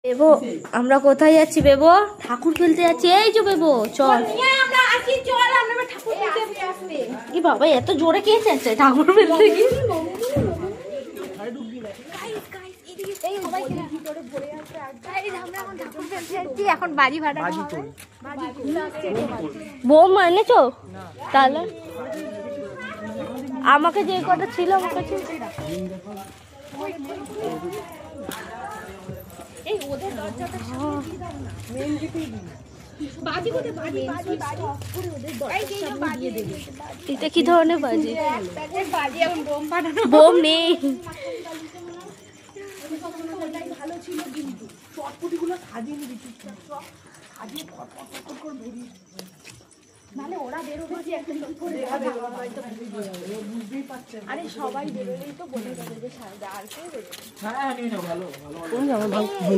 বেবো আমরা কোথায় যাচ্ছি? বেবো ঠাকুর খেলতে যাচ্ছি। এই যে বেবো চল কি বাবা এত জোরে কে চাচ্ছে ঠাকুর ফেলতে গিয়ে? এখন বাজি ফাটা বোম এনেছো? তাহলে আমাকে যে কটা ছিল আমার কাছে এটা কি ধরনের বাজি? বোম নেই। আরে সবাই বেরোলেই তো বলে যাবে যে আর কে